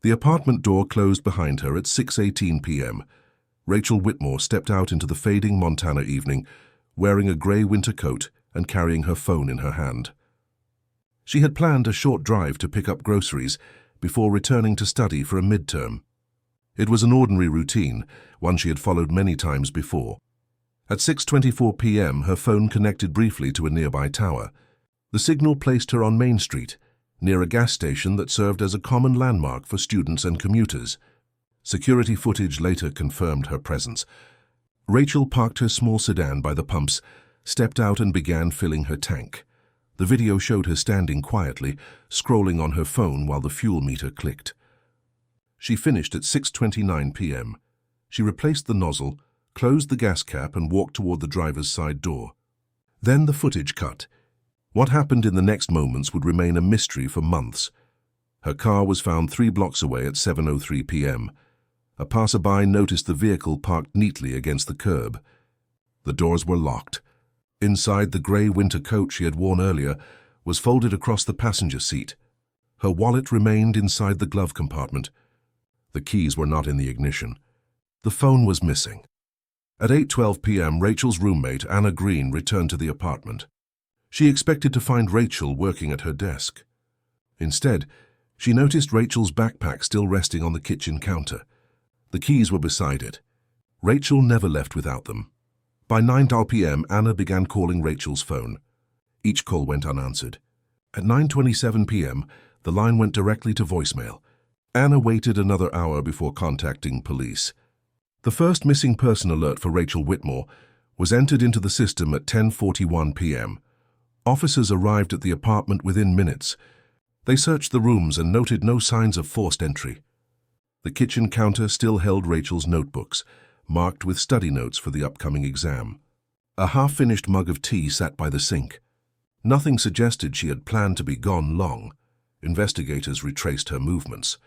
The apartment door closed behind her at 6:18 p.m. Rachel Whitmore stepped out into the fading Montana evening, wearing a grey winter coat and carrying her phone in her hand. She had planned a short drive to pick up groceries before returning to study for a midterm. It was an ordinary routine, one she had followed many times before. At 6:24 p.m., her phone connected briefly to a nearby tower. The signal placed her on Main Street, near a gas station that served as a common landmark for students and commuters. Security footage later confirmed her presence. Rachel parked her small sedan by the pumps, stepped out and began filling her tank. The video showed her standing quietly, scrolling on her phone while the fuel meter clicked. She finished at 6:29 p.m. She replaced the nozzle, closed the gas cap and walked toward the driver's side door. Then the footage cut. What happened in the next moments would remain a mystery for months. Her car was found 3 blocks away at 7:03 p.m. A passerby noticed the vehicle parked neatly against the curb. The doors were locked. Inside, the grey winter coat she had worn earlier was folded across the passenger seat. Her wallet remained inside the glove compartment. The keys were not in the ignition. The phone was missing. At 8:12 p.m., Rachel's roommate, Anna Green, returned to the apartment. She expected to find Rachel working at her desk. Instead, she noticed Rachel's backpack still resting on the kitchen counter. The keys were beside it. Rachel never left without them. By 9:00 p.m., Anna began calling Rachel's phone. Each call went unanswered. At 9:27 p.m., the line went directly to voicemail. Anna waited another hour before contacting police. The first missing person alert for Rachel Whitmore was entered into the system at 10:41 p.m. Officers arrived at the apartment within minutes. They searched the rooms and noted no signs of forced entry. The kitchen counter still held Rachel's notebooks, marked with study notes for the upcoming exam. A half-finished mug of tea sat by the sink. Nothing suggested she had planned to be gone long. Investigators retraced her movements.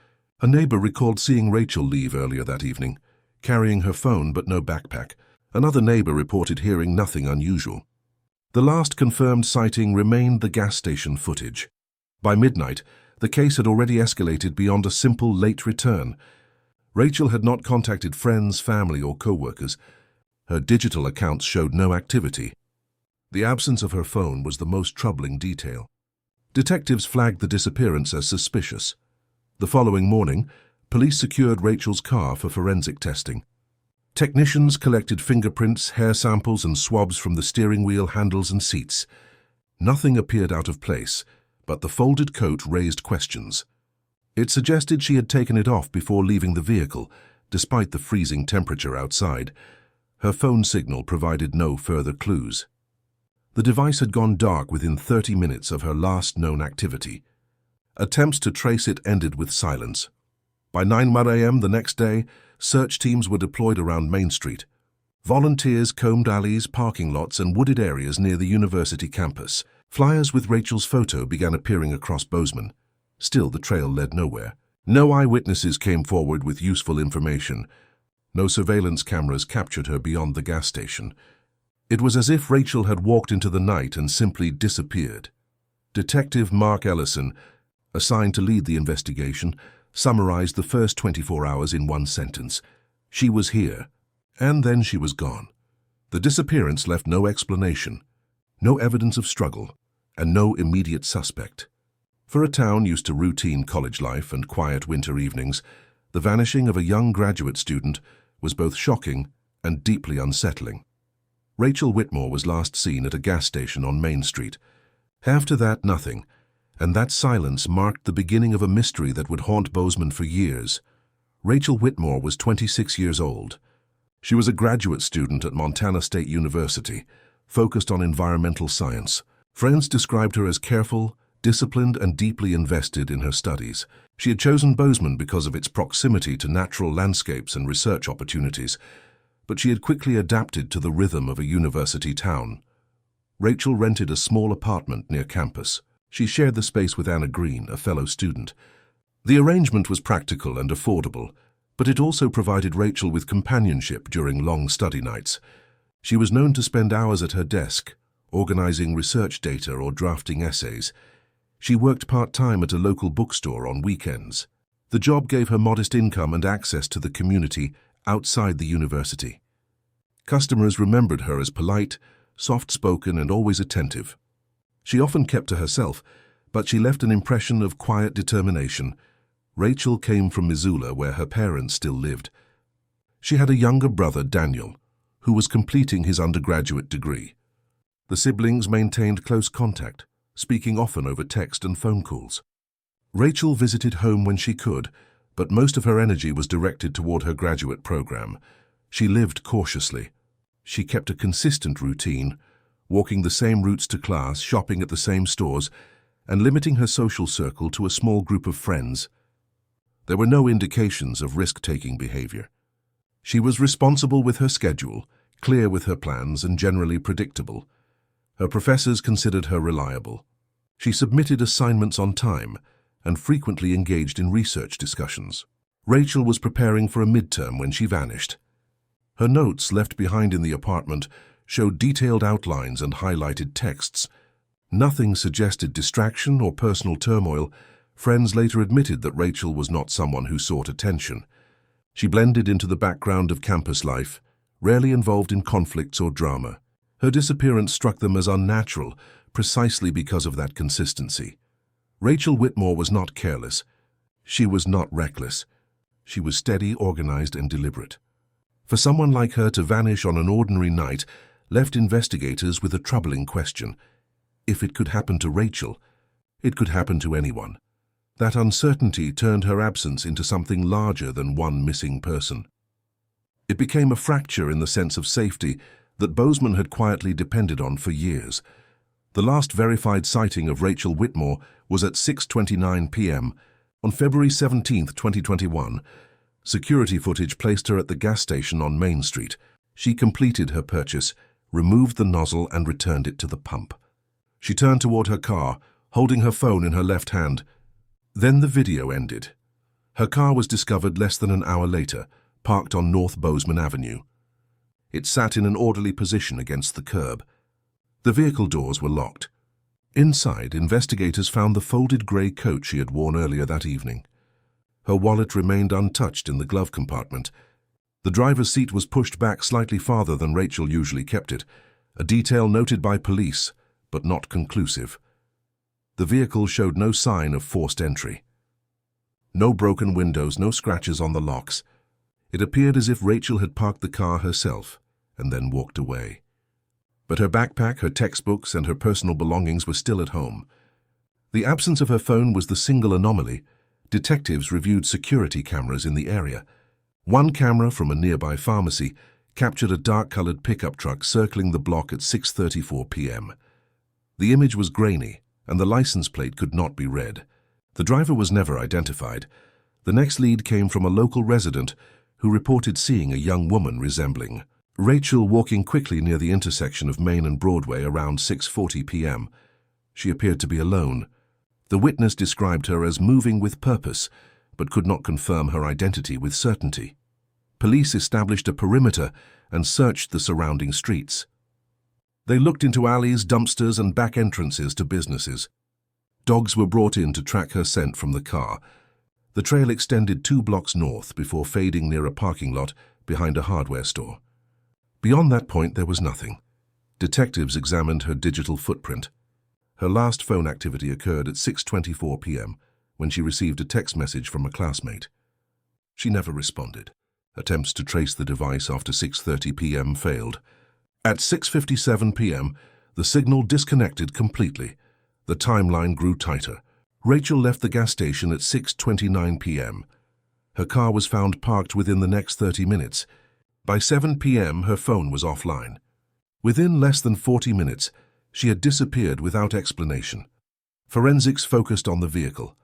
A neighbor recalled seeing Rachel leave earlier that evening, carrying her phone but no backpack. Another neighbor reported hearing nothing unusual. The last confirmed sighting remained the gas station footage. By midnight, the case had already escalated beyond a simple late return. Rachel had not contacted friends, family, or co-workers. Her digital accounts showed no activity. The absence of her phone was the most troubling detail. Detectives flagged the disappearance as suspicious. The following morning, police secured Rachel's car for forensic testing. Technicians collected fingerprints, hair samples, and swabs from the steering wheel, handles, and seats. Nothing appeared out of place, but the folded coat raised questions. It suggested she had taken it off before leaving the vehicle, despite the freezing temperature outside. Her phone signal provided no further clues. The device had gone dark within 30 minutes of her last known activity. Attempts to trace it ended with silence. By 9:00 a.m. the next day, search teams were deployed around Main Street. Volunteers combed alleys, parking lots, and wooded areas near the university campus. Flyers with Rachel's photo began appearing across Bozeman. Still, the trail led nowhere. No eyewitnesses came forward with useful information. No surveillance cameras captured her beyond the gas station. It was as if Rachel had walked into the night and simply disappeared. Detective Mark Ellison, assigned to lead the investigation, summarized the first 24 hours in one sentence. She was here, and then she was gone. The disappearance left no explanation, no evidence of struggle, and no immediate suspect. For a town used to routine college life and quiet winter evenings, the vanishing of a young graduate student was both shocking and deeply unsettling. Rachel Whitmore was last seen at a gas station on Main Street. After that, nothing, and that silence marked the beginning of a mystery that would haunt Bozeman for years. Rachel Whitmore was 26 years old. She was a graduate student at Montana State University, focused on environmental science. Friends described her as careful, disciplined, and deeply invested in her studies. She had chosen Bozeman because of its proximity to natural landscapes and research opportunities, but she had quickly adapted to the rhythm of a university town. Rachel rented a small apartment near campus. She shared the space with Anna Green, a fellow student. The arrangement was practical and affordable, but it also provided Rachel with companionship during long study nights. She was known to spend hours at her desk, organizing research data or drafting essays. She worked part-time at a local bookstore on weekends. The job gave her modest income and access to the community outside the university. Customers remembered her as polite, soft-spoken, and always attentive. She often kept to herself, but she left an impression of quiet determination. Rachel came from Missoula, where her parents still lived. She had a younger brother, Daniel, who was completing his undergraduate degree. The siblings maintained close contact, speaking often over text and phone calls. Rachel visited home when she could, but most of her energy was directed toward her graduate program. She lived cautiously. She kept a consistent routine, walking the same routes to class, shopping at the same stores, and limiting her social circle to a small group of friends. There were no indications of risk-taking behavior. She was responsible with her schedule, clear with her plans, and generally predictable. Her professors considered her reliable. She submitted assignments on time and frequently engaged in research discussions. Rachel was preparing for a midterm when she vanished. Her notes left behind in the apartment showed detailed outlines and highlighted texts. Nothing suggested distraction or personal turmoil. Friends later admitted that Rachel was not someone who sought attention. She blended into the background of campus life, rarely involved in conflicts or drama. Her disappearance struck them as unnatural, precisely because of that consistency. Rachel Whitmore was not careless. She was not reckless. She was steady, organized, and deliberate. For someone like her to vanish on an ordinary night left investigators with a troubling question. If it could happen to Rachel, it could happen to anyone. That uncertainty turned her absence into something larger than one missing person. It became a fracture in the sense of safety that Bozeman had quietly depended on for years. The last verified sighting of Rachel Whitmore was at 6:29 p.m. on February 17, 2021. Security footage placed her at the gas station on Main Street. She completed her purchase, removed the nozzle, and returned it to the pump. She turned toward her car, holding her phone in her left hand. Then the video ended. Her car was discovered less than an hour later, parked on North Bozeman Avenue. It sat in an orderly position against the curb. The vehicle doors were locked. Inside, investigators found the folded gray coat she had worn earlier that evening. Her wallet remained untouched in the glove compartment. The driver's seat was pushed back slightly farther than Rachel usually kept it, a detail noted by police, but not conclusive. The vehicle showed no sign of forced entry. No broken windows, no scratches on the locks. It appeared as if Rachel had parked the car herself and then walked away. But her backpack, her textbooks, and her personal belongings were still at home. The absence of her phone was the single anomaly. Detectives reviewed security cameras in the area. One camera from a nearby pharmacy captured a dark-colored pickup truck circling the block at 6:34 p.m. The image was grainy, and the license plate could not be read. The driver was never identified. The next lead came from a local resident who reported seeing a young woman resembling Rachel walking quickly near the intersection of Main and Broadway around 6:40 p.m. She appeared to be alone. The witness described her as moving with purpose, but could not confirm her identity with certainty. Police established a perimeter and searched the surrounding streets. They looked into alleys, dumpsters, and back entrances to businesses. Dogs were brought in to track her scent from the car. The trail extended 2 blocks north before fading near a parking lot behind a hardware store. Beyond that point, there was nothing. Detectives examined her digital footprint. Her last phone activity occurred at 6:24 p.m. when she received a text message from a classmate. She never responded. Attempts to trace the device after 6:30 p.m. failed. At 6:57 p.m., the signal disconnected completely. The timeline grew tighter. Rachel left the gas station at 6:29 p.m. Her car was found parked within the next 30 minutes. By 7 p.m., her phone was offline. Within less than 40 minutes, she had disappeared without explanation. Forensics focused on the vehicle.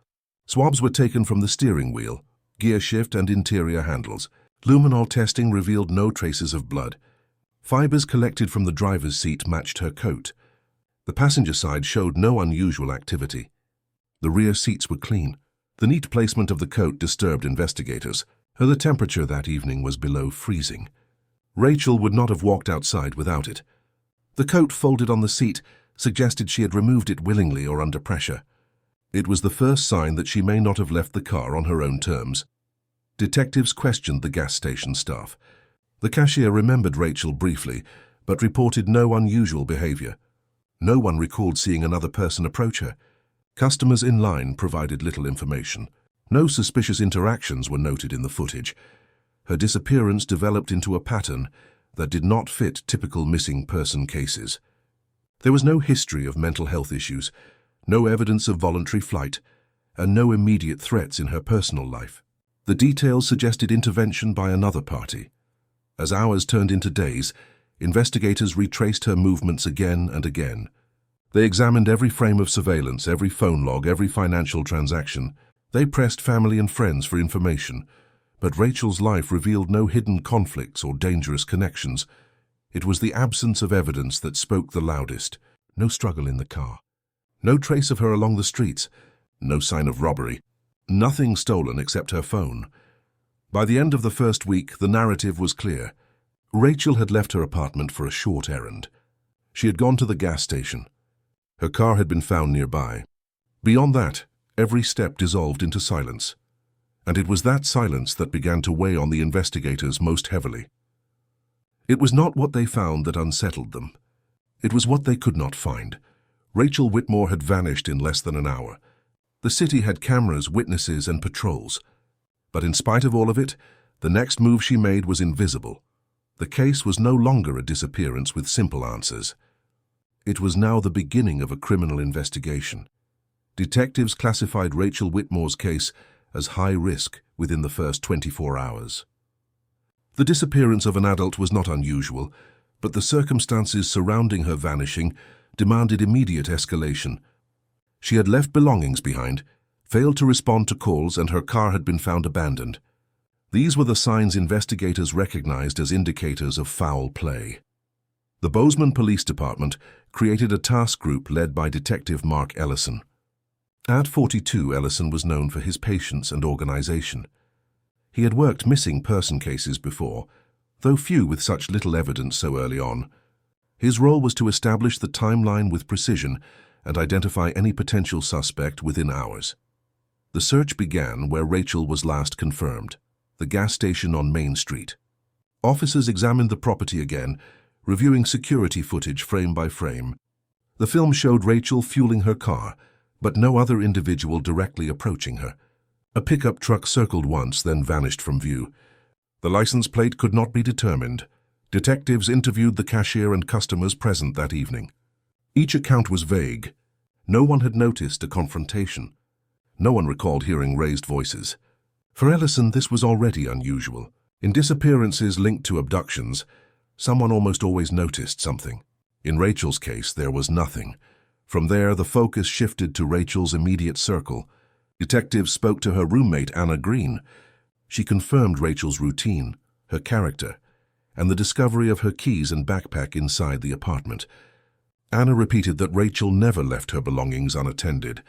Swabs were taken from the steering wheel, gear shift, and interior handles. Luminol testing revealed no traces of blood. Fibers collected from the driver's seat matched her coat. The passenger side showed no unusual activity. The rear seats were clean. The neat placement of the coat disturbed investigators. The temperature that evening was below freezing. Rachel would not have walked outside without it. The coat folded on the seat suggested she had removed it willingly or under pressure. It was the first sign that she may not have left the car on her own terms. Detectives questioned the gas station staff. The cashier remembered Rachel briefly, but reported no unusual behavior. No one recalled seeing another person approach her. Customers in line provided little information. No suspicious interactions were noted in the footage. Her disappearance developed into a pattern that did not fit typical missing person cases. There was no history of mental health issues, no evidence of voluntary flight, and no immediate threats in her personal life. The details suggested intervention by another party. As hours turned into days, investigators retraced her movements again and again. They examined every frame of surveillance, every phone log, every financial transaction. They pressed family and friends for information, but Rachel's life revealed no hidden conflicts or dangerous connections. It was the absence of evidence that spoke the loudest. No struggle in the car. No trace of her along the streets. No sign of robbery. Nothing stolen except her phone. By the end of the first week, the narrative was clear. Rachel had left her apartment for a short errand. She had gone to the gas station. Her car had been found nearby. Beyond that, every step dissolved into silence. And it was that silence that began to weigh on the investigators most heavily. It was not what they found that unsettled them. It was what they could not find. Rachel Whitmore had vanished in less than an hour. The city had cameras, witnesses, and patrols. But in spite of all of it, the next move she made was invisible. The case was no longer a disappearance with simple answers. It was now the beginning of a criminal investigation. Detectives classified Rachel Whitmore's case as high risk within the first 24 hours. The disappearance of an adult was not unusual, but the circumstances surrounding her vanishing demanded immediate escalation. She had left belongings behind, failed to respond to calls, and her car had been found abandoned. These were the signs investigators recognized as indicators of foul play. The Bozeman Police Department created a task group led by Detective Mark Ellison. At 42, Ellison was known for his patience and organization. He had worked missing person cases before, though few with such little evidence so early on. His role was to establish the timeline with precision and identify any potential suspect within hours. The search began where Rachel was last confirmed, the gas station on Main Street. Officers examined the property again, reviewing security footage frame by frame. The film showed Rachel fueling her car, but no other individual directly approaching her. A pickup truck circled once, then vanished from view. The license plate could not be determined. Detectives interviewed the cashier and customers present that evening. Each account was vague. No one had noticed a confrontation. No one recalled hearing raised voices. For Ellison, this was already unusual. In disappearances linked to abductions, someone almost always noticed something. In Rachel's case, there was nothing. From there, the focus shifted to Rachel's immediate circle. Detectives spoke to her roommate, Anna Green. She confirmed Rachel's routine, her character, and the discovery of her keys and backpack inside the apartment. Anna repeated that Rachel never left her belongings unattended.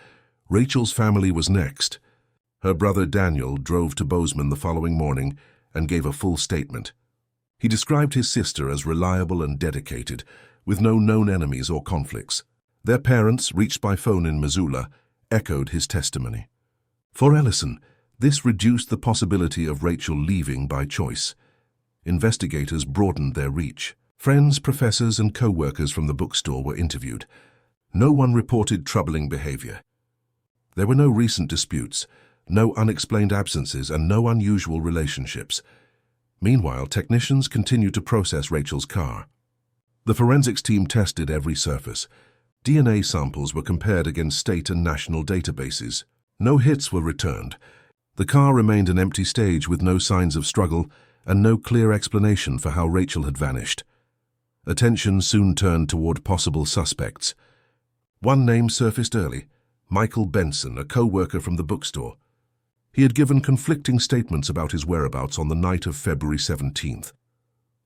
Rachel's family was next. Her brother Daniel drove to Bozeman the following morning and gave a full statement. He described his sister as reliable and dedicated, with no known enemies or conflicts. Their parents, reached by phone in Missoula, echoed his testimony. For Ellison, this reduced the possibility of Rachel leaving by choice. Investigators broadened their reach. Friends, professors, and co-workers from the bookstore were interviewed. No one reported troubling behavior. There were no recent disputes, no unexplained absences, and no unusual relationships. Meanwhile, technicians continued to process Rachel's car. The forensics team tested every surface. DNA samples were compared against state and national databases. No hits were returned. The car remained an empty stage with no signs of struggle and no clear explanation for how Rachel had vanished. Attention soon turned toward possible suspects. One name surfaced early: Michael Benson, a co-worker from the bookstore. He had given conflicting statements about his whereabouts on the night of February 17th.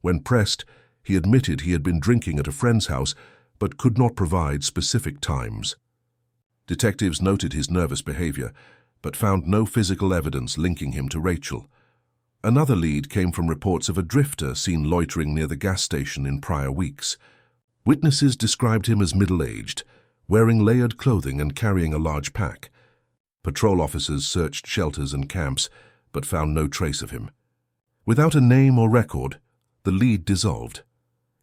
When pressed, he admitted he had been drinking at a friend's house but could not provide specific times. Detectives noted his nervous behavior, but found no physical evidence linking him to Rachel. Another lead came from reports of a drifter seen loitering near the gas station in prior weeks. Witnesses described him as middle-aged, wearing layered clothing and carrying a large pack. Patrol officers searched shelters and camps, but found no trace of him. Without a name or record, the lead dissolved.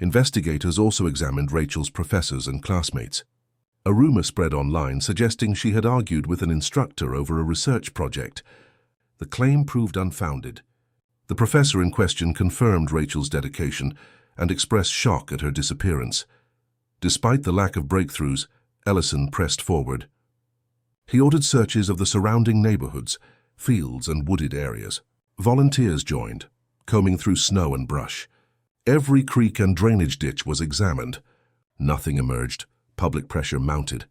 Investigators also examined Rachel's professors and classmates. A rumor spread online suggesting she had argued with an instructor over a research project. The claim proved unfounded. The professor in question confirmed Rachel's dedication and expressed shock at her disappearance. Despite the lack of breakthroughs, Ellison pressed forward. He ordered searches of the surrounding neighborhoods, fields, and wooded areas. Volunteers joined, combing through snow and brush. Every creek and drainage ditch was examined. Nothing emerged. Public pressure mounted.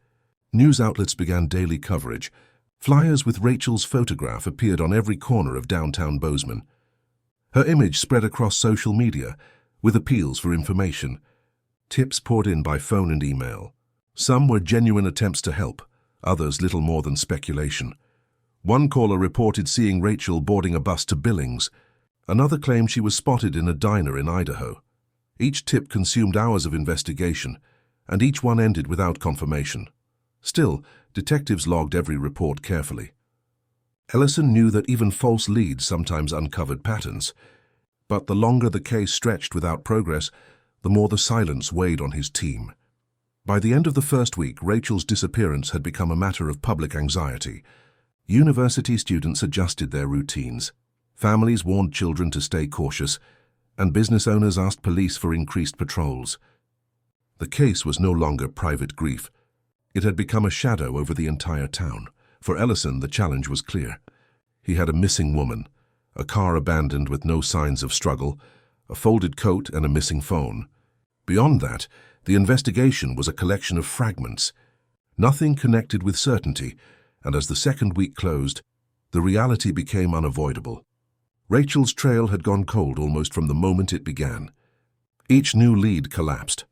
News outlets began daily coverage. Flyers with Rachel's photograph appeared on every corner of downtown Bozeman. Her image spread across social media, with appeals for information. Tips poured in by phone and email. Some were genuine attempts to help, others little more than speculation. One caller reported seeing Rachel boarding a bus to Billings. Another claimed she was spotted in a diner in Idaho. Each tip consumed hours of investigation, and each one ended without confirmation. Still, detectives logged every report carefully. Ellison knew that even false leads sometimes uncovered patterns, but the longer the case stretched without progress, the more the silence weighed on his team. By the end of the first week, Rachel's disappearance had become a matter of public anxiety. University students adjusted their routines. Families warned children to stay cautious, and business owners asked police for increased patrols. The case was no longer private grief. It had become a shadow over the entire town. For Ellison, the challenge was clear. He had a missing woman, a car abandoned with no signs of struggle, a folded coat, and a missing phone. Beyond that, the investigation was a collection of fragments. Nothing connected with certainty, and as the second week closed, the reality became unavoidable. Rachel's trail had gone cold almost from the moment it began. Each new lead collapsed.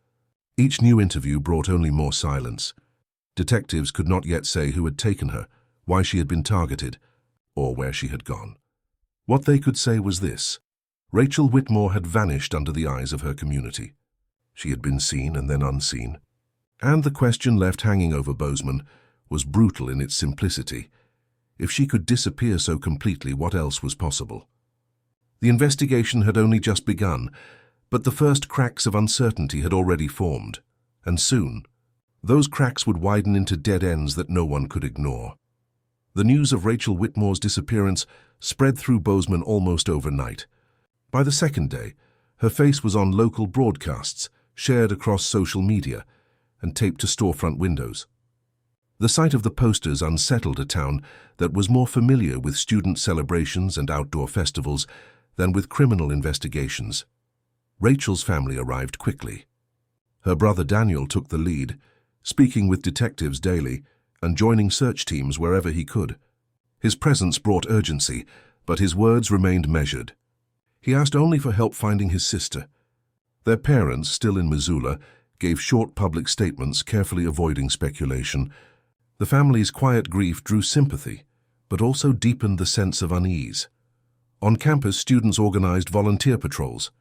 Each new interview brought only more silence. Detectives could not yet say who had taken her, why she had been targeted, or where she had gone. What they could say was this: Rachel Whitmore had vanished under the eyes of her community. She had been seen and then unseen. And the question left hanging over Bozeman was brutal in its simplicity. If she could disappear so completely, what else was possible? The investigation had only just begun, but the first cracks of uncertainty had already formed, and soon, those cracks would widen into dead ends that no one could ignore. The news of Rachel Whitmore's disappearance spread through Bozeman almost overnight. By the second day, her face was on local broadcasts, shared across social media, and taped to storefront windows. The sight of the posters unsettled a town that was more familiar with student celebrations and outdoor festivals than with criminal investigations. Rachel's family arrived quickly. Her brother Daniel took the lead, speaking with detectives daily and joining search teams wherever he could. His presence brought urgency, but his words remained measured. He asked only for help finding his sister. Their parents, still in Missoula, gave short public statements, carefully avoiding speculation. The family's quiet grief drew sympathy, but also deepened the sense of unease. On campus, students organized volunteer patrols.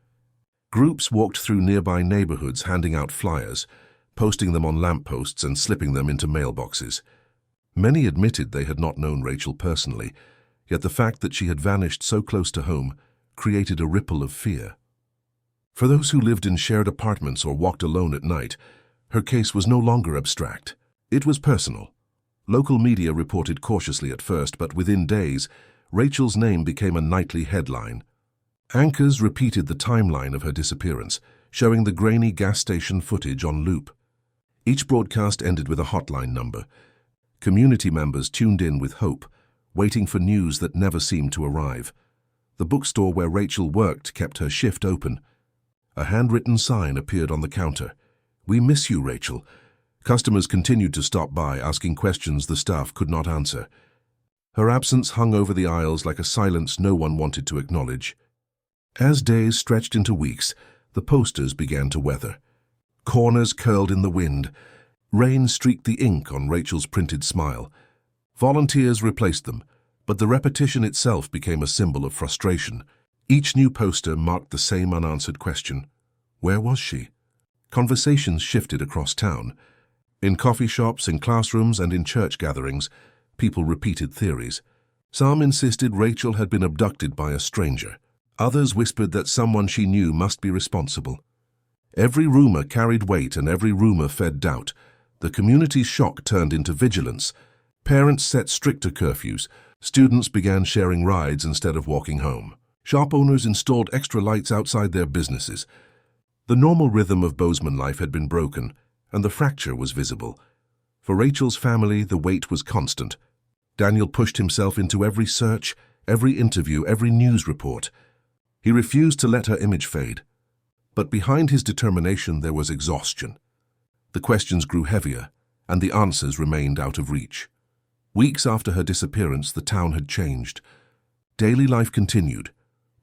Groups walked through nearby neighborhoods handing out flyers, posting them on lampposts and slipping them into mailboxes. Many admitted they had not known Rachel personally, yet the fact that she had vanished so close to home created a ripple of fear. For those who lived in shared apartments or walked alone at night, her case was no longer abstract. It was personal. Local media reported cautiously at first, but within days, Rachel's name became a nightly headline. Anchors repeated the timeline of her disappearance, showing the grainy gas station footage on loop. Each broadcast ended with a hotline number. Community members tuned in with hope, waiting for news that never seemed to arrive. The bookstore where Rachel worked kept her shift open. A handwritten sign appeared on the counter. "We miss you, Rachel." Customers continued to stop by, asking questions the staff could not answer. Her absence hung over the aisles like a silence no one wanted to acknowledge. As days stretched into weeks, the posters began to weather. Corners curled in the wind. Rain streaked the ink on Rachel's printed smile. Volunteers replaced them, but the repetition itself became a symbol of frustration. Each new poster marked the same unanswered question: where was she? Conversations shifted across town. In coffee shops, in classrooms, and in church gatherings, People repeated theories. Some insisted Rachel had been abducted by a stranger. Others whispered that someone she knew must be responsible. Every rumor carried weight and every rumor fed doubt. The community's shock turned into vigilance. Parents set stricter curfews. Students began sharing rides instead of walking home. Shop owners installed extra lights outside their businesses. The normal rhythm of Bozeman life had been broken, and the fracture was visible. For Rachel's family, the weight was constant. Daniel pushed himself into every search, every interview, every news report. He refused to let her image fade. But behind his determination there was exhaustion. The questions grew heavier, and the answers remained out of reach. Weeks after her disappearance, the town had changed. Daily life continued,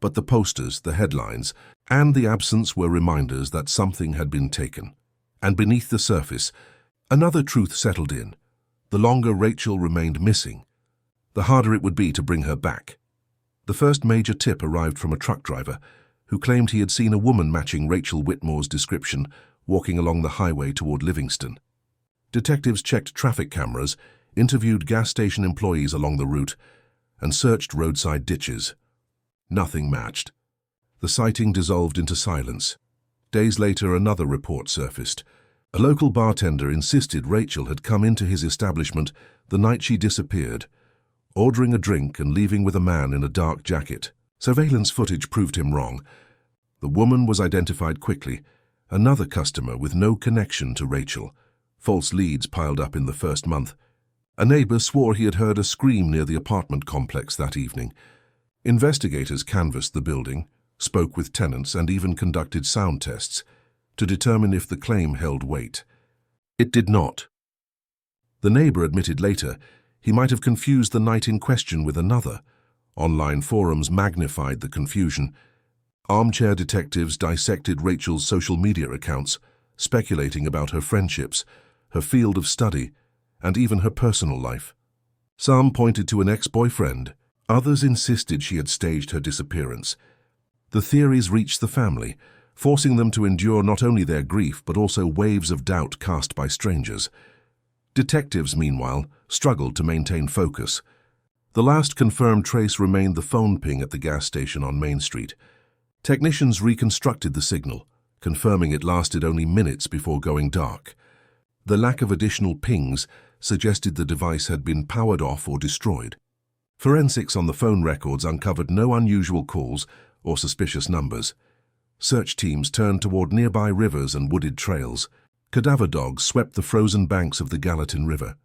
but the posters, the headlines, and the absence were reminders that something had been taken. And beneath the surface, another truth settled in. The longer Rachel remained missing, the harder it would be to bring her back. The first major tip arrived from a truck driver who claimed he had seen a woman matching Rachel Whitmore's description walking along the highway toward Livingston. Detectives checked traffic cameras, interviewed gas station employees along the route, and searched roadside ditches. Nothing matched. The sighting dissolved into silence. Days later, another report surfaced. A local bartender insisted Rachel had come into his establishment the night she disappeared, ordering a drink and leaving with a man in a dark jacket. Surveillance footage proved him wrong. The woman was identified quickly, another customer with no connection to Rachel. False leads piled up in the first month. A neighbor swore he had heard a scream near the apartment complex that evening. Investigators canvassed the building, spoke with tenants, and even conducted sound tests to determine if the claim held weight. It did not. The neighbor admitted later he might have confused the night in question with another. Online forums magnified the confusion. Armchair detectives dissected Rachel's social media accounts, speculating about her friendships, her field of study, and even her personal life. Some pointed to an ex-boyfriend. Others insisted she had staged her disappearance. The theories reached the family, forcing them to endure not only their grief but also waves of doubt cast by strangers. Detectives, meanwhile, struggled to maintain focus. The last confirmed trace remained the phone ping at the gas station on Main Street. Technicians reconstructed the signal, confirming it lasted only minutes before going dark. The lack of additional pings suggested the device had been powered off or destroyed. Forensics on the phone records uncovered no unusual calls or suspicious numbers. Search teams turned toward nearby rivers and wooded trails. Cadaver dogs swept the frozen banks of the Gallatin River.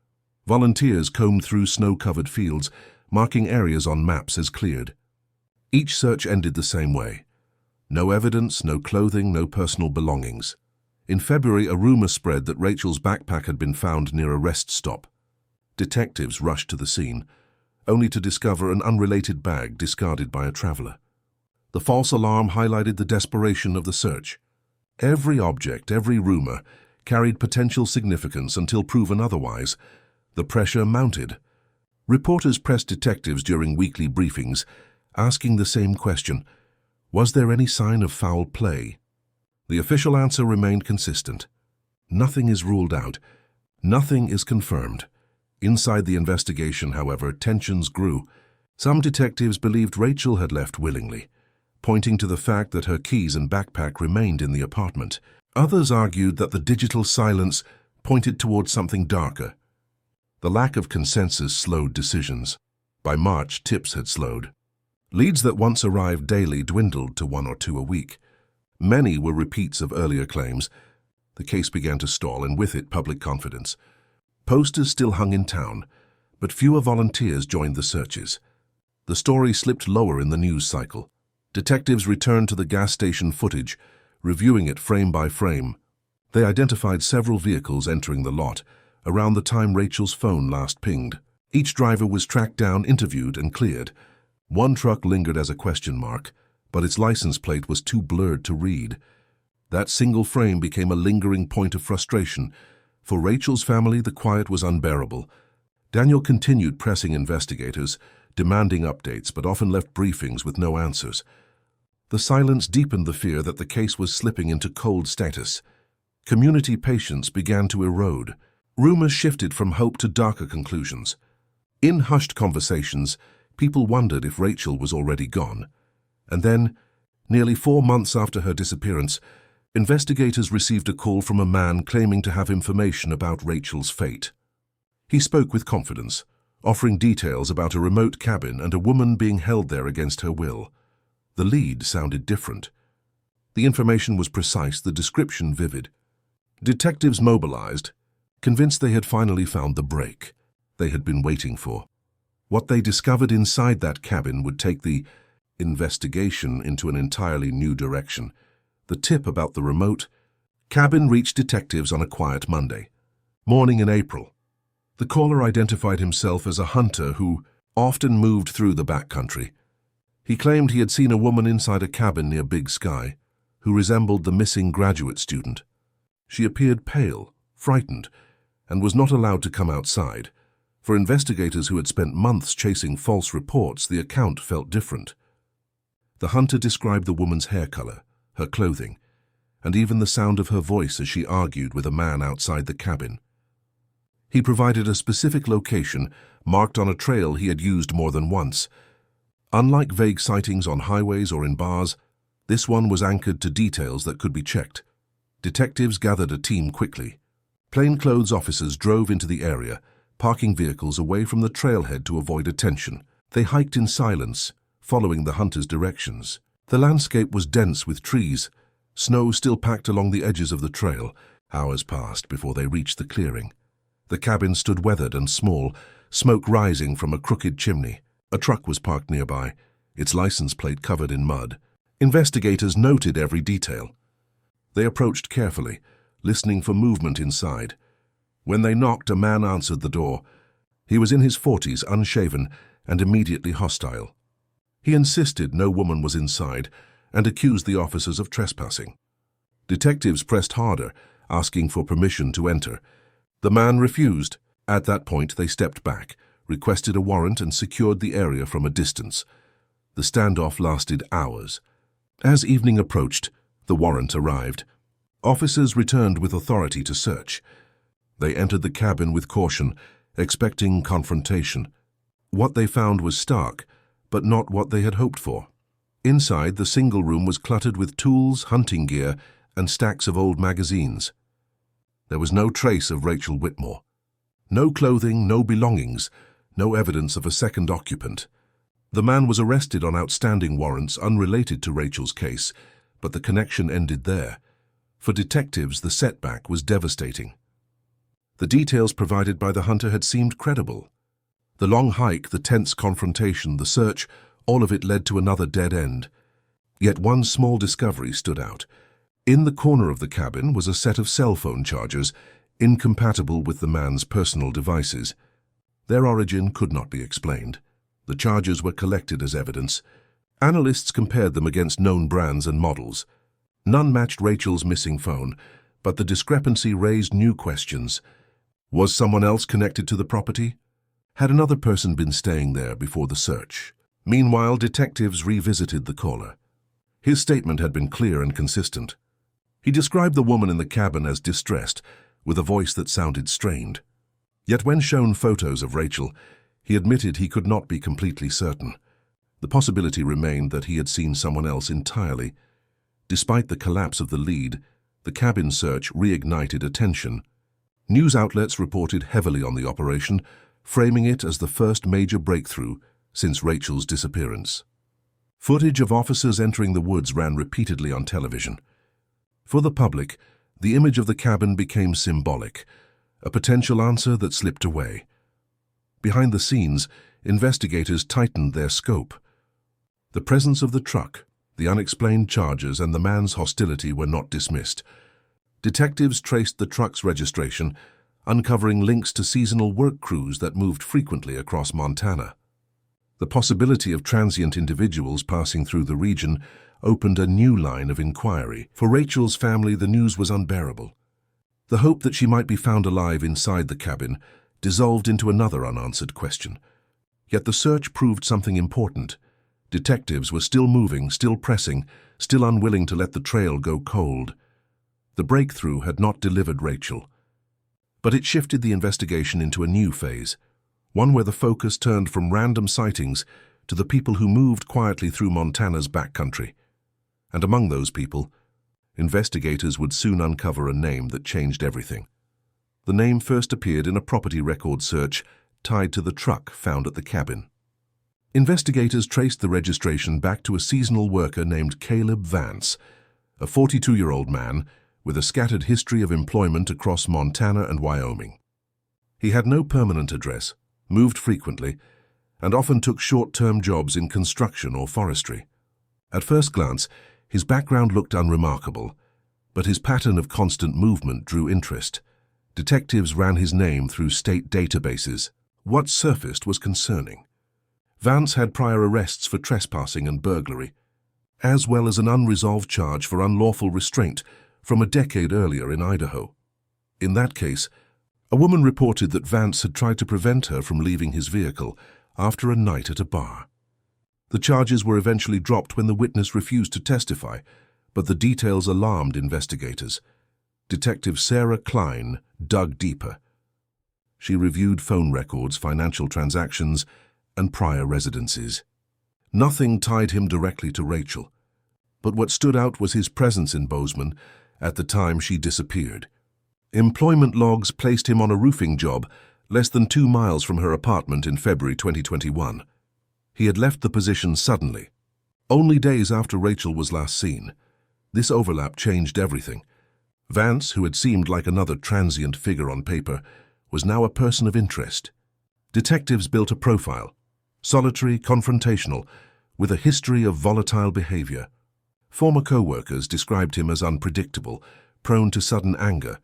Volunteers combed through snow-covered fields, marking areas on maps as cleared. Each search ended the same way. No evidence, no clothing, no personal belongings. In February, a rumor spread that Rachel's backpack had been found near a rest stop. Detectives rushed to the scene, only to discover an unrelated bag discarded by a traveler. The false alarm highlighted the desperation of the search. Every object, every rumor, carried potential significance until proven otherwise. The pressure mounted. Reporters pressed detectives during weekly briefings, asking the same question: was there any sign of foul play? The official answer remained consistent. Nothing is ruled out. Nothing is confirmed. Inside the investigation, however, tensions grew. Some detectives believed Rachel had left willingly, pointing to the fact that her keys and backpack remained in the apartment. Others argued that the digital silence pointed towards something darker. The lack of consensus slowed decisions. By March, tips had slowed. Leads that once arrived daily dwindled to 1 or 2 a week. Many were repeats of earlier claims. The case began to stall, and with it, public confidence. Posters still hung in town, but fewer volunteers joined the searches. The story slipped lower in the news cycle. Detectives returned to the gas station footage, reviewing it frame by frame. They identified several vehicles entering the lot around the time Rachel's phone last pinged. Each driver was tracked down, interviewed, and cleared. One truck lingered as a question mark, but its license plate was too blurred to read. That single frame became a lingering point of frustration. For Rachel's family, the quiet was unbearable. Daniel continued pressing investigators, demanding updates, but often left briefings with no answers. The silence deepened the fear that the case was slipping into cold status. Community patience began to erode. Rumors shifted from hope to darker conclusions. In hushed conversations, people wondered if Rachel was already gone. And then, nearly 4 months after her disappearance, investigators received a call from a man claiming to have information about Rachel's fate. He spoke with confidence, offering details about a remote cabin and a woman being held there against her will. The lead sounded different. The information was precise, the description vivid. Detectives mobilized, convinced they had finally found the break they had been waiting for. What they discovered inside that cabin would take the investigation into an entirely new direction. The tip about the remote cabin reached detectives on a quiet Monday morning in April. The caller identified himself as a hunter who often moved through the backcountry. He claimed he had seen a woman inside a cabin near Big Sky who resembled the missing graduate student. She appeared pale, frightened, and was not allowed to come outside. For investigators who had spent months chasing false reports, the account felt different. The hunter described the woman's hair color, her clothing, and even the sound of her voice as she argued with a man outside the cabin. He provided a specific location marked on a trail he had used more than once. Unlike vague sightings on highways or in bars, this one was anchored to details that could be checked. Detectives gathered a team quickly. Plainclothes officers drove into the area, parking vehicles away from the trailhead to avoid attention. They hiked in silence, following the hunter's directions. The landscape was dense with trees, snow still packed along the edges of the trail. Hours passed before they reached the clearing. The cabin stood weathered and small, smoke rising from a crooked chimney. A truck was parked nearby, its license plate covered in mud. Investigators noted every detail. They approached carefully, listening for movement inside. When they knocked, a man answered the door. He was in his 40s, unshaven, and immediately hostile. He insisted no woman was inside and accused the officers of trespassing. Detectives pressed harder, asking for permission to enter. The man refused. At that point, they stepped back, requested a warrant, and secured the area from a distance. The standoff lasted hours. As evening approached, the warrant arrived. Officers returned with authority to search. They entered the cabin with caution, expecting confrontation. What they found was stark, but not what they had hoped for. Inside, the single room was cluttered with tools, hunting gear, and stacks of old magazines. There was no trace of Rachel Whitmore. No clothing, no belongings, no evidence of a second occupant. The man was arrested on outstanding warrants unrelated to Rachel's case, but the connection ended there. For detectives, the setback was devastating. The details provided by the hunter had seemed credible. The long hike, the tense confrontation, the search, all of it led to another dead end. Yet one small discovery stood out. In the corner of the cabin was a set of cell phone chargers, incompatible with the man's personal devices. Their origin could not be explained. The chargers were collected as evidence. Analysts compared them against known brands and models. None matched Rachel's missing phone, but the discrepancy raised new questions. Was someone else connected to the property? Had another person been staying there before the search? Meanwhile, detectives revisited the caller. His statement had been clear and consistent. He described the woman in the cabin as distressed, with a voice that sounded strained. Yet when shown photos of Rachel, he admitted he could not be completely certain. The possibility remained that he had seen someone else entirely. Despite the collapse of the lead, the cabin search reignited attention. News outlets reported heavily on the operation, framing it as the first major breakthrough since Rachel's disappearance. Footage of officers entering the woods ran repeatedly on television. For the public, the image of the cabin became symbolic, a potential answer that slipped away. Behind the scenes, investigators tightened their scope. The presence of the truck, the unexplained charges, and the man's hostility were not dismissed. Detectives traced the truck's registration, uncovering links to seasonal work crews that moved frequently across Montana. The possibility of transient individuals passing through the region opened a new line of inquiry. For Rachel's family, the news was unbearable. The hope that she might be found alive inside the cabin dissolved into another unanswered question. Yet the search proved something important. Detectives were still moving, still pressing, still unwilling to let the trail go cold. The breakthrough had not delivered Rachel, but it shifted the investigation into a new phase. one where the focus turned from random sightings to the people who moved quietly through Montana's backcountry. And among those people, investigators would soon uncover a name that changed everything. The name first appeared in a property record search tied to the truck found at the cabin. Investigators traced the registration back to a seasonal worker named Caleb Vance, a 42-year-old man with a scattered history of employment across Montana and Wyoming. He had no permanent address, moved frequently, and often took short-term jobs in construction or forestry. At first glance, his background looked unremarkable, but his pattern of constant movement drew interest. Detectives ran his name through state databases. What surfaced was concerning. Vance had prior arrests for trespassing and burglary, as well as an unresolved charge for unlawful restraint from a decade earlier in Idaho. In that case, a woman reported that Vance had tried to prevent her from leaving his vehicle after a night at a bar. The charges were eventually dropped when the witness refused to testify, but the details alarmed investigators. Detective Sarah Klein dug deeper. She reviewed phone records, financial transactions, and prior residencies. Nothing tied him directly to Rachel, but what stood out was his presence in Bozeman at the time she disappeared. Employment logs placed him on a roofing job less than 2 miles from her apartment in February 2021. He had left the position suddenly, only days after Rachel was last seen. This overlap changed everything. Vance, who had seemed like another transient figure on paper, was now a person of interest. Detectives built a profile, solitary, confrontational, with a history of volatile behavior. Former co-workers described him as unpredictable, prone to sudden anger,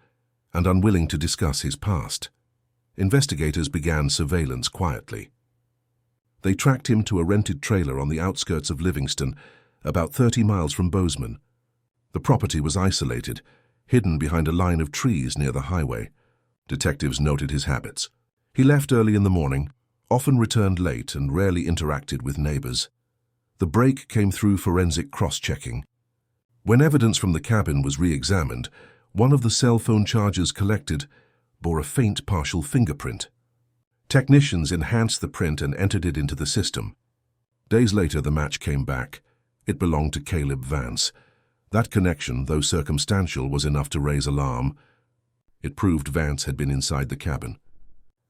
and unwilling to discuss his past. Investigators began surveillance quietly. They tracked him to a rented trailer on the outskirts of Livingston, about 30 miles from Bozeman. The property was isolated, hidden behind a line of trees near the highway. Detectives noted his habits. He left early in the morning, often returned late, and rarely interacted with neighbors. The break came through forensic cross-checking. When evidence from the cabin was re-examined, one of the cell phone charges collected bore a faint partial fingerprint. Technicians enhanced the print and entered it into the system. Days later, the match came back. It belonged to Caleb Vance. That connection, though circumstantial, was enough to raise alarm. It proved Vance had been inside the cabin.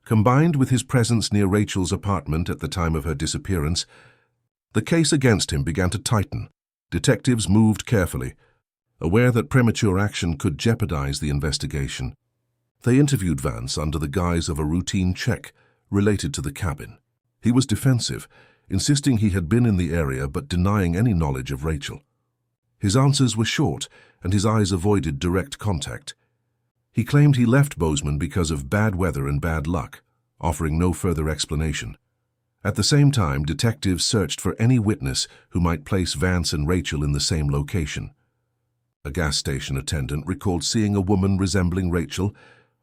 Combined with his presence near Rachel's apartment at the time of her disappearance, the case against him began to tighten. Detectives moved carefully, aware that premature action could jeopardize the investigation. They interviewed Vance under the guise of a routine check related to the cabin. He was defensive, insisting he had been in the area but denying any knowledge of Rachel. His answers were short, and his eyes avoided direct contact. He claimed he left Bozeman because of bad weather and bad luck, offering no further explanation. At the same time, detectives searched for any witness who might place Vance and Rachel in the same location. A gas station attendant recalled seeing a woman resembling Rachel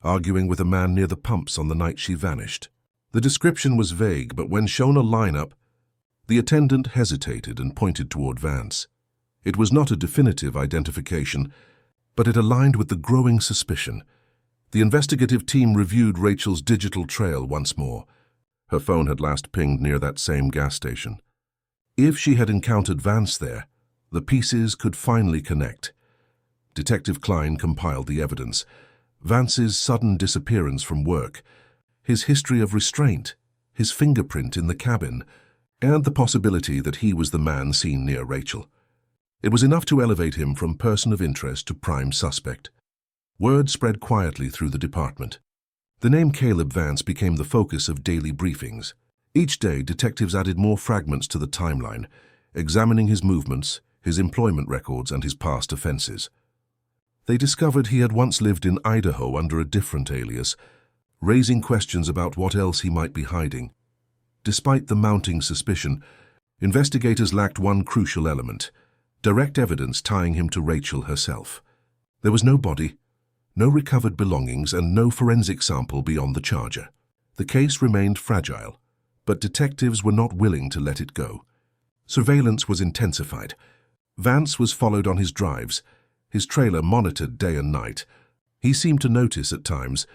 arguing with a man near the pumps on the night she vanished. The description was vague, but when shown a lineup, the attendant hesitated and pointed toward Vance. It was not a definitive identification, but it aligned with the growing suspicion. The investigative team reviewed Rachel's digital trail once more. Her phone had last pinged near that same gas station. If she had encountered Vance there, the pieces could finally connect. Detective Klein compiled the evidence. Vance's sudden disappearance from work, his history of restraint, his fingerprint in the cabin, and the possibility that he was the man seen near Rachel. It was enough to elevate him from person of interest to prime suspect. Word spread quietly through the department. The name Caleb Vance became the focus of daily briefings. Each day, detectives added more fragments to the timeline, examining his movements, his employment records, and his past offenses. They discovered he had once lived in Idaho under a different alias, raising questions about what else he might be hiding. Despite the mounting suspicion, investigators lacked one crucial element: direct evidence tying him to Rachel herself. There was no body, no recovered belongings, and no forensic sample beyond the charger. The case remained fragile, but detectives were not willing to let it go. Surveillance was intensified. Vance was followed on his drives, his trailer monitored day and night. He seemed to notice at times,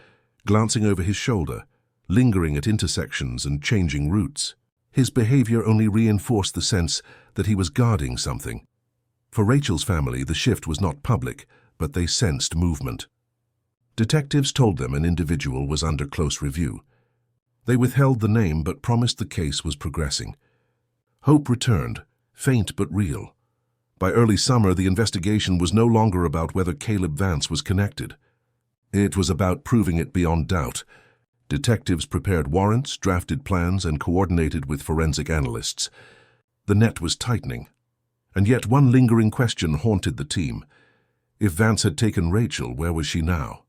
glancing over his shoulder, lingering at intersections and changing routes. His behavior only reinforced the sense that he was guarding something. For Rachel's family, the shift was not public, but they sensed movement. Detectives told them an individual was under close review. They withheld the name but promised the case was progressing. Hope returned, faint but real. By early summer, the investigation was no longer about whether Caleb Vance was connected. It was about proving it beyond doubt. Detectives prepared warrants, drafted plans, and coordinated with forensic analysts. The net was tightening. And yet one lingering question haunted the team. If Vance had taken Rachel, where was she now?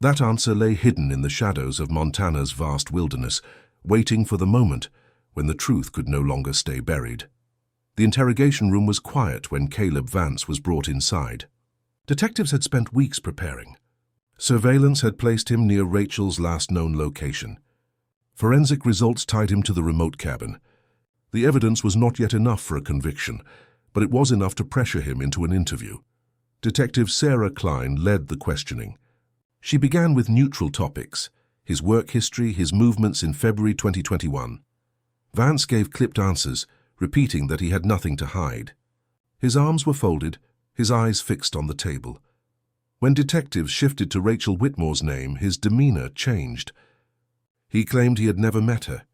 That answer lay hidden in the shadows of Montana's vast wilderness, waiting for the moment when the truth could no longer stay buried. The interrogation room was quiet when Caleb Vance was brought inside. Detectives had spent weeks preparing. Surveillance had placed him near Rachel's last known location. Forensic results tied him to the remote cabin. The evidence was not yet enough for a conviction, but it was enough to pressure him into an interview. Detective Sarah Klein led the questioning. She began with neutral topics: his work history, his movements in February 2021. Vance gave clipped answers, repeating that he had nothing to hide. His arms were folded, his eyes fixed on the table. When detectives shifted to Rachel Whitmore's name, his demeanor changed. He claimed he had never met her.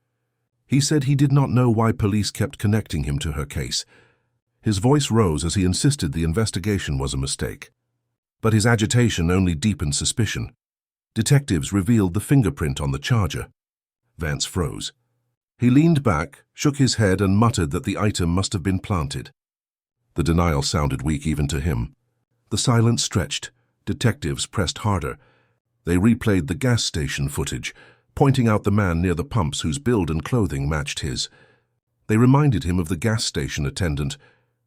He said he did not know why police kept connecting him to her case. His voice rose as he insisted the investigation was a mistake. But his agitation only deepened suspicion. Detectives revealed the fingerprint on the charger. Vance froze. He leaned back, shook his head, and muttered that the item must have been planted. The denial sounded weak even to him. The silence stretched. Detectives pressed harder. They replayed the gas station footage, pointing out the man near the pumps whose build and clothing matched his. They reminded him of the gas station attendant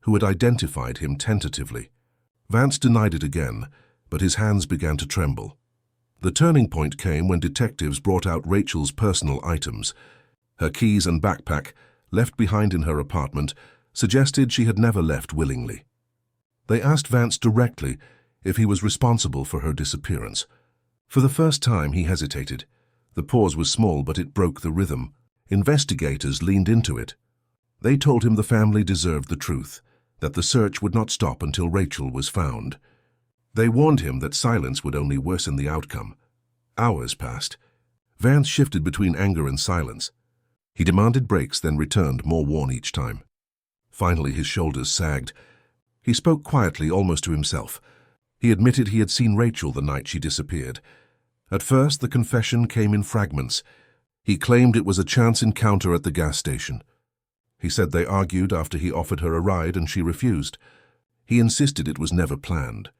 who had identified him tentatively. Vance denied it again, but his hands began to tremble. The turning point came when detectives brought out Rachel's personal items. Her keys and backpack, left behind in her apartment, suggested she had never left willingly. They asked Vance directly if he was responsible for her disappearance. For the first time, he hesitated. The pause was small, but it broke the rhythm. Investigators leaned into it. They told him the family deserved the truth, that the search would not stop until Rachel was found. They warned him that silence would only worsen the outcome. Hours passed. Vance shifted between anger and silence. He demanded breaks, then returned, more worn each time. Finally, his shoulders sagged. He spoke quietly, almost to himself. He admitted he had seen Rachel the night she disappeared. At first, the confession came in fragments. He claimed it was a chance encounter at the gas station. He said they argued after he offered her a ride and she refused. He insisted it was never planned.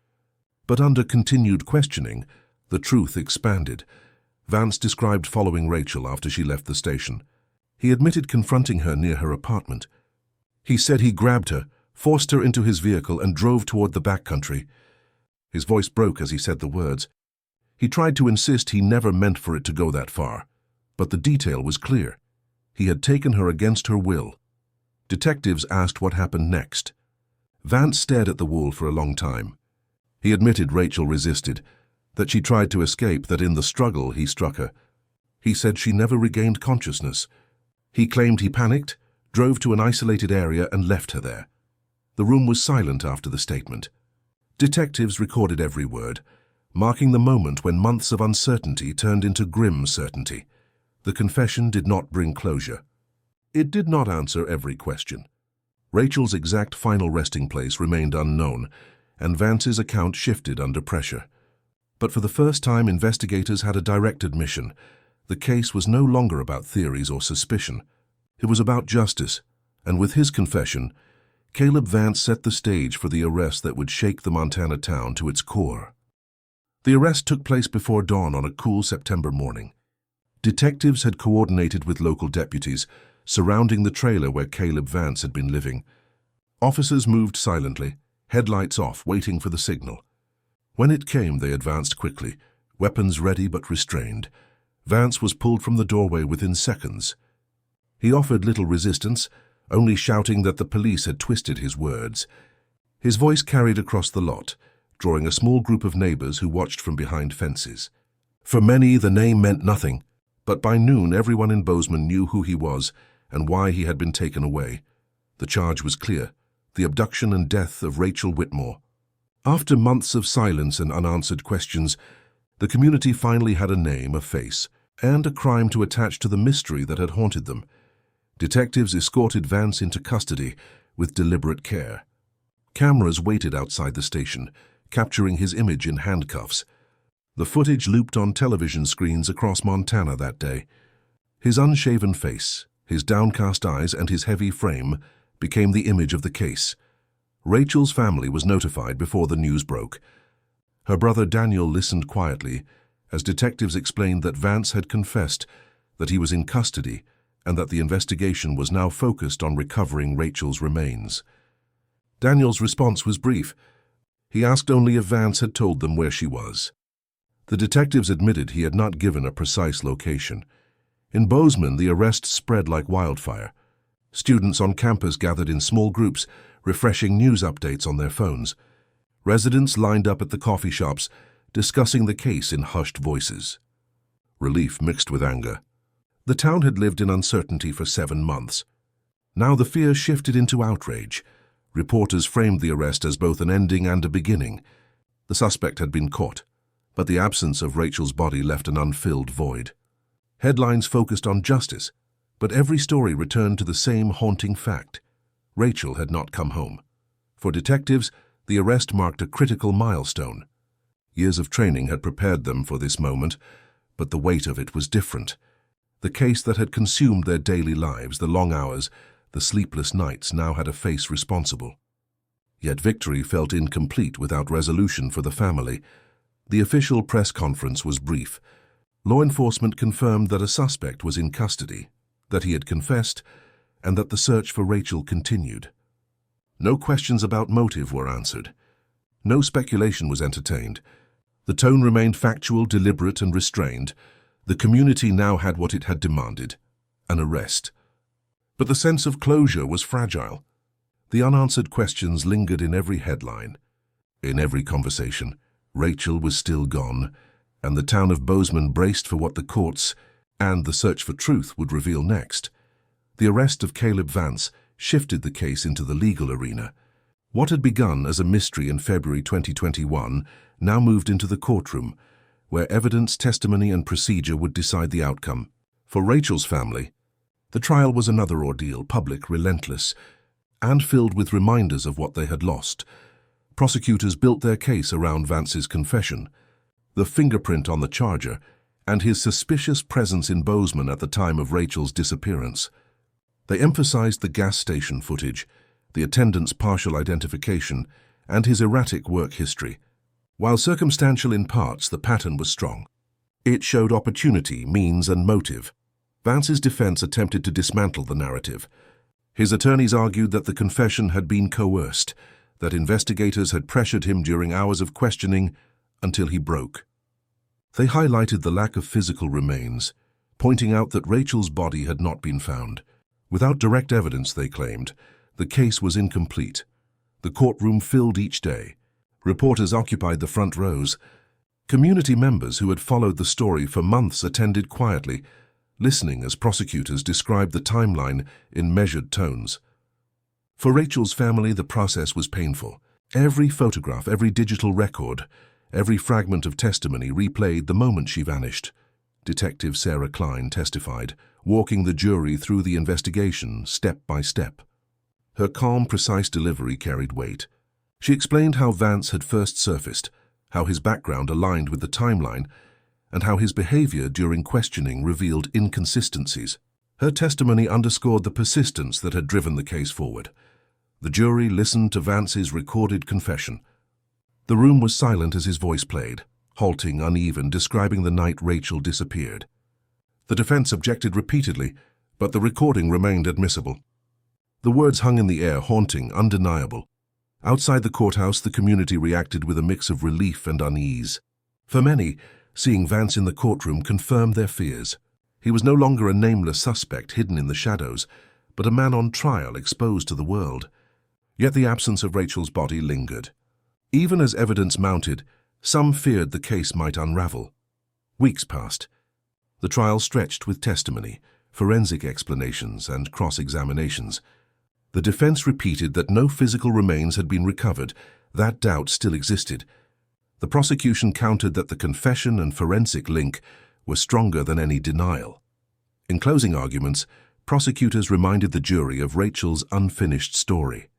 But under continued questioning, the truth expanded. Vance described following Rachel after she left the station. He admitted confronting her near her apartment. He said he grabbed her, forced her into his vehicle, and drove toward the backcountry. His voice broke as he said the words. He tried to insist he never meant for it to go that far, but the detail was clear. He had taken her against her will. Detectives asked what happened next. Vance stared at the wall for a long time. He admitted Rachel resisted, that she tried to escape, that in the struggle he struck her. He said she never regained consciousness. He claimed he panicked, drove to an isolated area, and left her there. The room was silent after the statement. Detectives recorded every word, marking the moment when months of uncertainty turned into grim certainty. The confession did not bring closure. It did not answer every question. Rachel's exact final resting place remained unknown, and Vance's account shifted under pressure. But for the first time, investigators had a directed mission. The case was no longer about theories or suspicion. It was about justice, and with his confession, Caleb Vance set the stage for the arrest that would shake the Montana town to its core. The arrest took place before dawn on a cool September morning. Detectives had coordinated with local deputies, surrounding the trailer where Caleb Vance had been living. Officers moved silently, headlights off, waiting for the signal. When it came, they advanced quickly, weapons ready but restrained. Vance was pulled from the doorway within seconds. He offered little resistance, only shouting that the police had twisted his words. His voice carried across the lot, drawing a small group of neighbors who watched from behind fences. For many, the name meant nothing, But by noon, everyone in Bozeman knew who he was and why he had been taken away. The charge was clear: the abduction and death of Rachel Whitmore. After months of silence and unanswered questions, the community finally had a name, a face, and a crime to attach to the mystery that had haunted them. Detectives escorted Vance into custody with deliberate care. Cameras waited outside the station, capturing his image in handcuffs. The footage looped on television screens across Montana that day. His unshaven face, his downcast eyes, and his heavy frame became the image of the case. Rachel's family was notified before the news broke. Her brother Daniel listened quietly as detectives explained that Vance had confessed, that he was in custody, and that the investigation was now focused on recovering Rachel's remains. Daniel's response was brief. He asked only if Vance had told them where she was. The detectives admitted he had not given a precise location. In Bozeman, the arrest spread like wildfire. Students on campus gathered in small groups, refreshing news updates on their phones. Residents lined up at the coffee shops, discussing the case in hushed voices. Relief mixed with anger. The town had lived in uncertainty for 7 months. Now the fear shifted into outrage. Reporters framed the arrest as both an ending and a beginning. The suspect had been caught, but the absence of Rachel's body left an unfilled void. Headlines focused on justice, but every story returned to the same haunting fact: Rachel had not come home. For detectives, the arrest marked a critical milestone. Years of training had prepared them for this moment, but the weight of it was different. The case that had consumed their daily lives, the long hours, the sleepless nights, now had a face responsible. Yet victory felt incomplete without resolution for the family. The official press conference was brief. Law enforcement confirmed that a suspect was in custody, that he had confessed, and that the search for Rachel continued. No questions about motive were answered. No speculation was entertained. The tone remained factual, deliberate, and restrained. The community now had what it had demanded: an arrest. But the sense of closure was fragile. The unanswered questions lingered in every headline. In every conversation, Rachel was still gone, and the town of Bozeman braced for what the courts and the search for truth would reveal next. The arrest of Caleb Vance shifted the case into the legal arena. What had begun as a mystery in February 2021 now moved into the courtroom, where evidence, testimony, and procedure would decide the outcome. For Rachel's family, the trial was another ordeal, public, relentless, and filled with reminders of what they had lost. Prosecutors built their case around Vance's confession, the fingerprint on the charger, and his suspicious presence in Bozeman at the time of Rachel's disappearance. They emphasized the gas station footage, the attendant's partial identification, and his erratic work history. While circumstantial in parts, the pattern was strong. It showed opportunity, means, and motive. Vance's defense attempted to dismantle the narrative. His attorneys argued that the confession had been coerced, that investigators had pressured him during hours of questioning until he broke. They highlighted the lack of physical remains, pointing out that Rachel's body had not been found. Without direct evidence, they claimed, the case was incomplete. The courtroom filled each day. Reporters occupied the front rows. Community members who had followed the story for months attended quietly, listening as prosecutors described the timeline in measured tones. For Rachel's family, the process was painful. Every photograph, every digital record, every fragment of testimony replayed the moment she vanished. Detective Sarah Klein testified, walking the jury through the investigation step by step. Her calm, precise delivery carried weight. She explained how Vance had first surfaced, how his background aligned with the timeline, and how his behavior during questioning revealed inconsistencies. Her testimony underscored the persistence that had driven the case forward. The jury listened to Vance's recorded confession. The room was silent as his voice played, halting, uneven, describing the night Rachel disappeared. The defense objected repeatedly, but the recording remained admissible. The words hung in the air, haunting, undeniable. Outside the courthouse, the community reacted with a mix of relief and unease. For many, seeing Vance in the courtroom confirmed their fears. He was no longer a nameless suspect hidden in the shadows, but a man on trial exposed to the world. Yet the absence of Rachel's body lingered. Even as evidence mounted, some feared the case might unravel. Weeks passed. The trial stretched with testimony, forensic explanations, and cross-examinations. The defense repeated that no physical remains had been recovered. That doubt still existed. The prosecution countered that the confession and forensic link were stronger than any denial. In closing arguments, prosecutors reminded the jury of Rachel's unfinished story.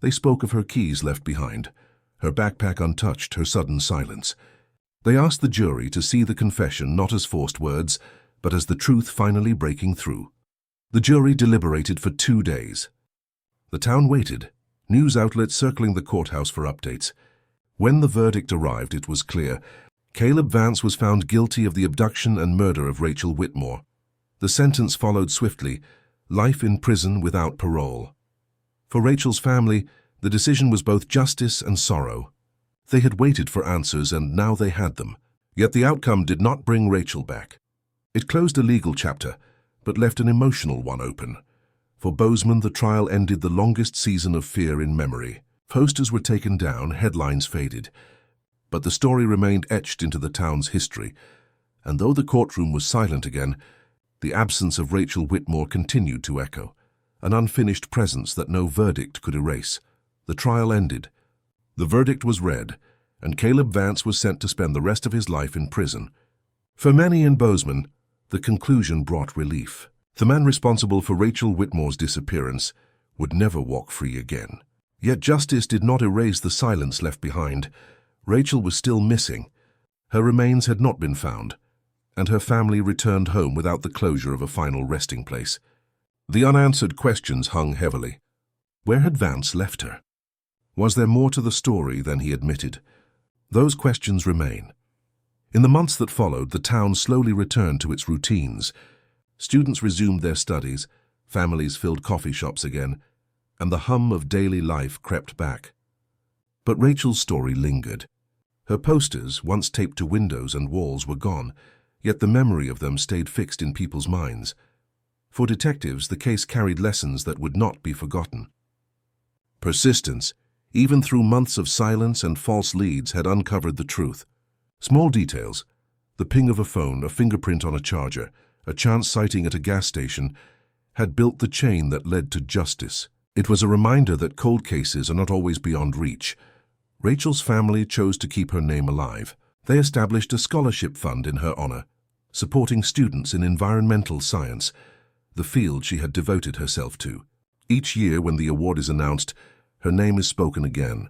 They spoke of her keys left behind, her backpack untouched, her sudden silence. They asked the jury to see the confession not as forced words, but as the truth finally breaking through. The jury deliberated for 2 days. The town waited, news outlets circling the courthouse for updates. When the verdict arrived, it was clear. Caleb Vance was found guilty of the abduction and murder of Rachel Whitmore. The sentence followed swiftly, life in prison without parole. For Rachel's family, the decision was both justice and sorrow. They had waited for answers, and now they had them. Yet the outcome did not bring Rachel back. It closed a legal chapter, but left an emotional one open. For Bozeman, the trial ended the longest season of fear in memory. Posters were taken down, headlines faded. But the story remained etched into the town's history, and though the courtroom was silent again, the absence of Rachel Whitmore continued to echo, an unfinished presence that no verdict could erase. The trial ended. The verdict was read, and Caleb Vance was sent to spend the rest of his life in prison. For many in Bozeman, the conclusion brought relief. The man responsible for Rachel Whitmore's disappearance would never walk free again. Yet justice did not erase the silence left behind. Rachel was still missing. Her remains had not been found, and her family returned home without the closure of a final resting place. The unanswered questions hung heavily. Where had Vance left her? Was there more to the story than he admitted? Those questions remain. In the months that followed, the town slowly returned to its routines. Students resumed their studies, families filled coffee shops again, and the hum of daily life crept back. But Rachel's story lingered. Her posters, once taped to windows and walls, were gone, yet the memory of them stayed fixed in people's minds. For detectives, the case carried lessons that would not be forgotten. Persistence, even through months of silence and false leads, had uncovered the truth. Small details, the ping of a phone, a fingerprint on a charger, a chance sighting at a gas station, had built the chain that led to justice. It was a reminder that cold cases are not always beyond reach. Rachel's family chose to keep her name alive. They established a scholarship fund in her honor, supporting students in environmental science, the field she had devoted herself to. Each year when the award is announced, her name is spoken again.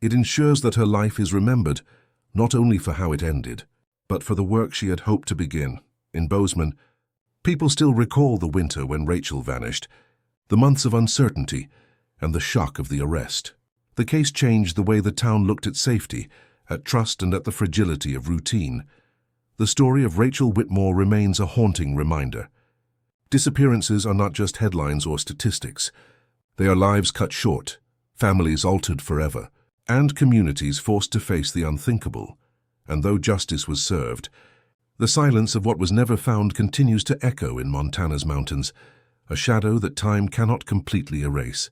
It ensures that her life is remembered, not only for how it ended, but for the work she had hoped to begin. In Bozeman, people still recall the winter when Rachel vanished, the months of uncertainty, and the shock of the arrest. The case changed the way the town looked at safety, at trust, and at the fragility of routine. The story of Rachel Whitmore remains a haunting reminder. Disappearances are not just headlines or statistics. They are lives cut short, families altered forever, and communities forced to face the unthinkable. And though justice was served, the silence of what was never found continues to echo in Montana's mountains, a shadow that time cannot completely erase.